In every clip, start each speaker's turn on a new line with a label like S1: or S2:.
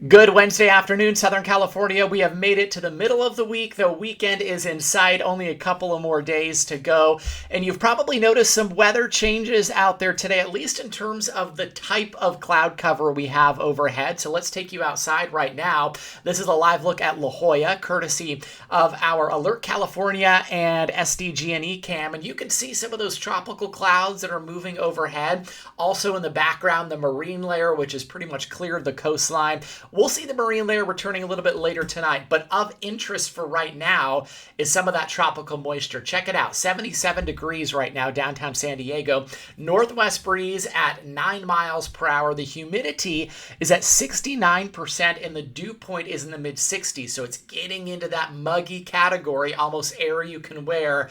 S1: Good Wednesday afternoon, Southern California. We have made it to the middle of the week. The weekend is in sight, only a couple of more days to go. And you've probably noticed some weather changes out there today, at least in terms of the type of cloud cover we have overhead. So let's take you outside right now. This is a live look at La Jolla, courtesy of our Alert California and SDG&E cam. And you can see some of those tropical clouds that are moving overhead. Also in the background, the marine layer, which has pretty much cleared the coastline. We'll see the marine layer returning a little bit later tonight, but of interest for right now is some of that tropical moisture. Check it out, 77 degrees right now, downtown San Diego. Northwest breeze at 9 miles per hour. The humidity is at 69%, and the dew point is in the mid-60s, so it's getting into that muggy category, almost air you can wear.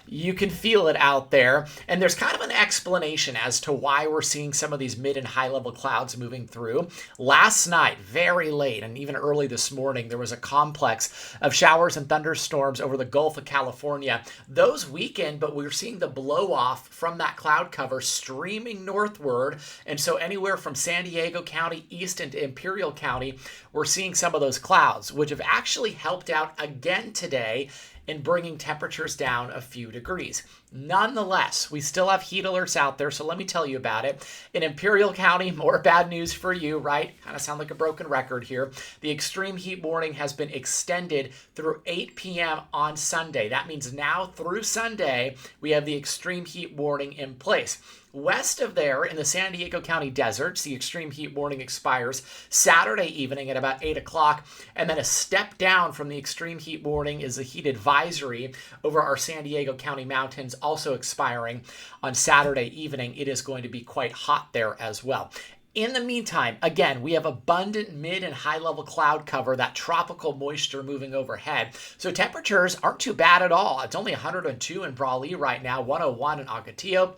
S1: You can feel it out there. And there's kind of an explanation as to why we're seeing some of these mid and high level clouds moving through. Last night, very late, and even early this morning, there was a complex of showers and thunderstorms over the Gulf of California. Those weakened, but we're seeing the blow off from that cloud cover streaming northward. And so anywhere from San Diego County east into Imperial County, we're seeing some of those clouds, which have actually helped out again today in bringing temperatures down a few degrees. Nonetheless, we still have heat alerts out there, so let me tell you about it. In Imperial County, more bad news for you, right? Kind of sound like a broken record here. The extreme heat warning has been extended through 8 p.m. on Sunday. That means now through Sunday, we have the extreme heat warning in place. West of there, in the San Diego County deserts, the extreme heat warning expires Saturday evening at about 8 o'clock. And then a step down from the extreme heat warning is a heat advisory over our San Diego County mountains, also expiring on Saturday evening. It is going to be quite hot there as well. In the meantime, again, we have abundant mid and high level cloud cover, that tropical moisture moving overhead. So temperatures aren't too bad at all. It's only 102 in Brawley right now, 101 in Ocotillo,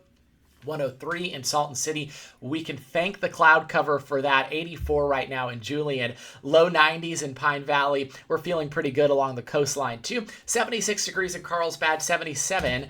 S1: 103 in Salton City. We can thank the cloud cover for that. 84 right now in Julian. Low 90s in Pine Valley. We're feeling pretty good along the coastline too. 76 degrees in Carlsbad, 77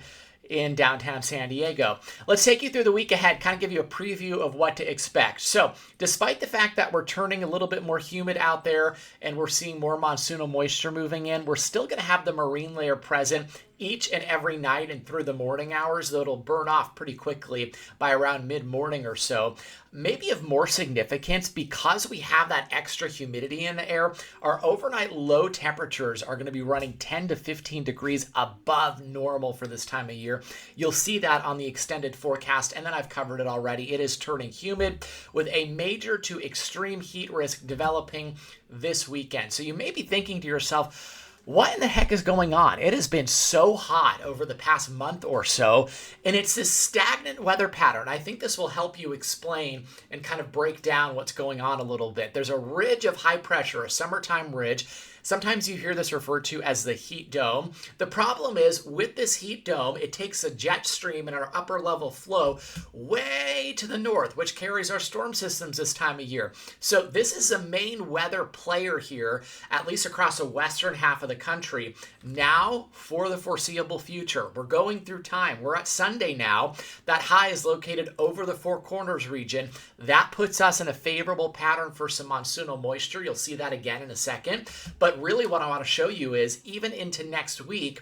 S1: in downtown San Diego. Let's take you through the week ahead, kind of give you a preview of what to expect. So despite the fact that we're turning a little bit more humid out there and we're seeing more monsoonal moisture moving in, we're still going to have the marine layer present each and every night and through the morning hours, though it'll burn off pretty quickly by around mid-morning or so. Maybe of more significance, because we have that extra humidity in the air, our overnight low temperatures are going to be running 10 to 15 degrees above normal for this time of year. You'll see that on the extended forecast, and then I've covered it already. It is turning humid with a major to extreme heat risk developing this weekend. So you may be thinking to yourself, what in the heck is going on? It has been so hot over the past month or so, and it's this stagnant weather pattern. I think this will help you explain and kind of break down what's going on a little bit. There's a ridge of high pressure, a summertime ridge. Sometimes you hear this referred to as the heat dome. The problem is with this heat dome, it takes a jet stream in our upper level flow way to the north, which carries our storm systems this time of year. So this is the main weather player here, at least across the western half of the country. Now for the foreseeable future, we're going through time. We're at Sunday now. That high is located over the Four Corners region. That puts us in a favorable pattern for some monsoonal moisture. You'll see that again in a second. But really what I want to show you is even into next week,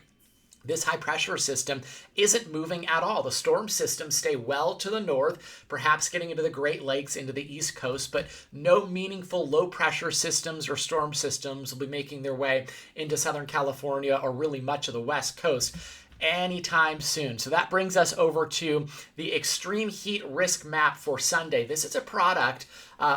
S1: this high pressure system isn't moving at all. The storm systems stay well to the north, perhaps getting into the Great Lakes, into the East Coast, but no meaningful low pressure systems or storm systems will be making their way into Southern California or really much of the West Coast anytime soon. So that brings us over to the extreme heat risk map for Sunday. This is a product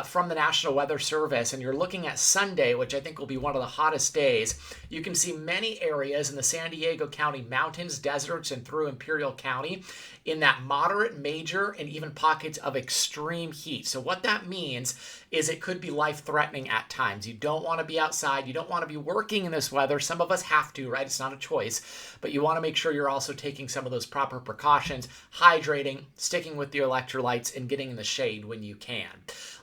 S1: from the National Weather Service, and you're looking at Sunday, which I think will be one of the hottest days. You can see many areas in the San Diego County mountains, deserts, and through Imperial County in that moderate, major, and even pockets of extreme heat. So what that means is it could be life-threatening at times. You don't want to be outside. You don't want to be working in this weather. Some of us have to, right? It's not a choice. But you want to make sure you're also taking some of those proper precautions, hydrating, sticking with the electrolytes, and getting in the shade when you can.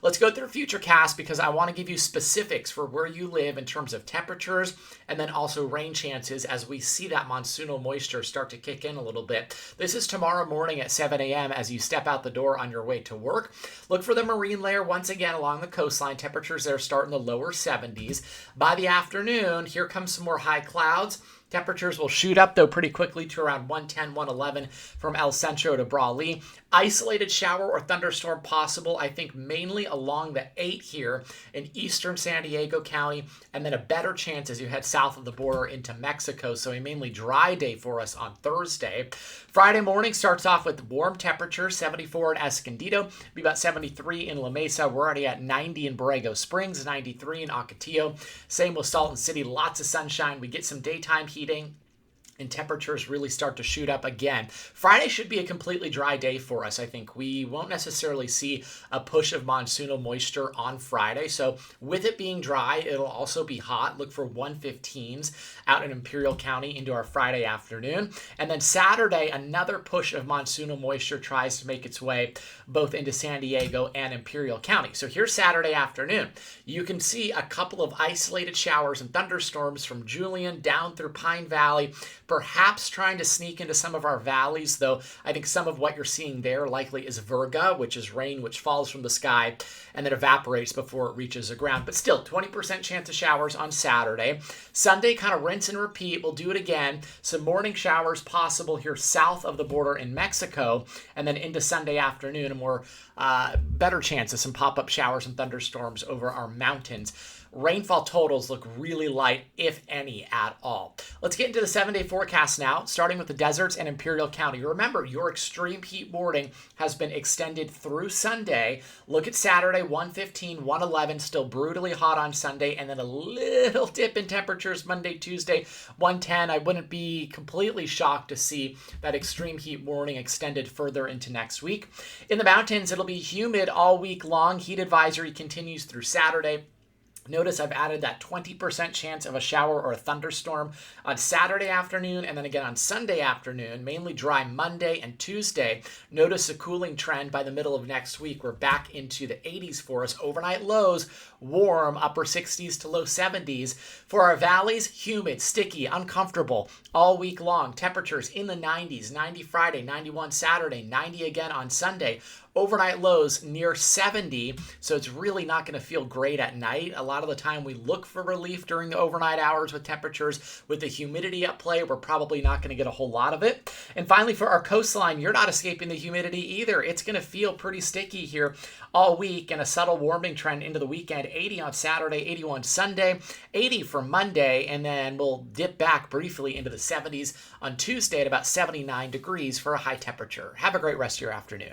S1: Let's Let's go through Futurecast because I want to give you specifics for where you live in terms of temperatures and then also rain chances as we see that monsoonal moisture start to kick in a little bit. This is tomorrow morning at 7 a.m. as you step out the door on your way to work. Look for the marine layer once again along the coastline. Temperatures there start in the lower 70s. By the afternoon, here comes some more high clouds. Temperatures will shoot up, though, pretty quickly to around 110, 111 from El Centro to Brawley. Isolated shower or thunderstorm possible, I think, mainly along the 8 here in eastern San Diego County, and then a better chance as you head south of the border into Mexico. So a mainly dry day for us on Thursday. Friday morning starts off with warm temperatures, 74 in Escondido, be about 73 in La Mesa. We're already at 90 in Borrego Springs, 93 in Ocotillo. Same with Salton City, lots of sunshine. We get some daytime heating and temperatures really start to shoot up again. Friday should be a completely dry day for us. I think we won't necessarily see a push of monsoonal moisture on Friday. So with it being dry, it'll also be hot. Look for 115s out in Imperial County into our Friday afternoon. And then Saturday, another push of monsoonal moisture tries to make its way both into San Diego and Imperial County. So here's Saturday afternoon. You can see a couple of isolated showers and thunderstorms from Julian down through Pine Valley, perhaps trying to sneak into some of our valleys, though I think some of what you're seeing there likely is virga, which is rain which falls from the sky and then evaporates before it reaches the ground. But still, 20% chance of showers on Saturday. Sunday, kind of rinse and repeat. We'll do it again. Some morning showers possible here south of the border in Mexico, and then into Sunday afternoon, a more better chance of some pop-up showers and thunderstorms over our mountains. Rainfall totals look really light, if any at all. Let's get into the 7-day forecast now, starting with the deserts and Imperial County. Remember, your extreme heat warning has been extended through Sunday. Look at Saturday, 115, 111, still brutally hot on Sunday, and then a little dip in temperatures Monday, Tuesday, 110. I wouldn't be completely shocked to see that extreme heat warning extended further into next week. In the mountains, it'll be humid all week long. Heat advisory continues through Saturday. Notice I've added that 20% chance of a shower or a thunderstorm on Saturday afternoon and then again on Sunday afternoon, mainly dry Monday and Tuesday. Notice a cooling trend by the middle of next week. We're back into the 80s for us. Overnight lows, warm, upper 60s to low 70s. For our valleys, humid, sticky, uncomfortable all week long. Temperatures in the 90s, 90 Friday, 91 Saturday, 90 again on Sunday. Overnight lows near 70, so it's really not going to feel great at night. A lot of the time we look for relief during the overnight hours with temperatures. With the humidity at play, we're probably not going to get a whole lot of it. And finally, for our coastline, you're not escaping the humidity either. It's going to feel pretty sticky here all week and a subtle warming trend into the weekend. 80 on Saturday, 81 Sunday, 80 for Monday, and then we'll dip back briefly into the 70s on Tuesday at about 79 degrees for a high temperature. Have a great rest of your afternoon.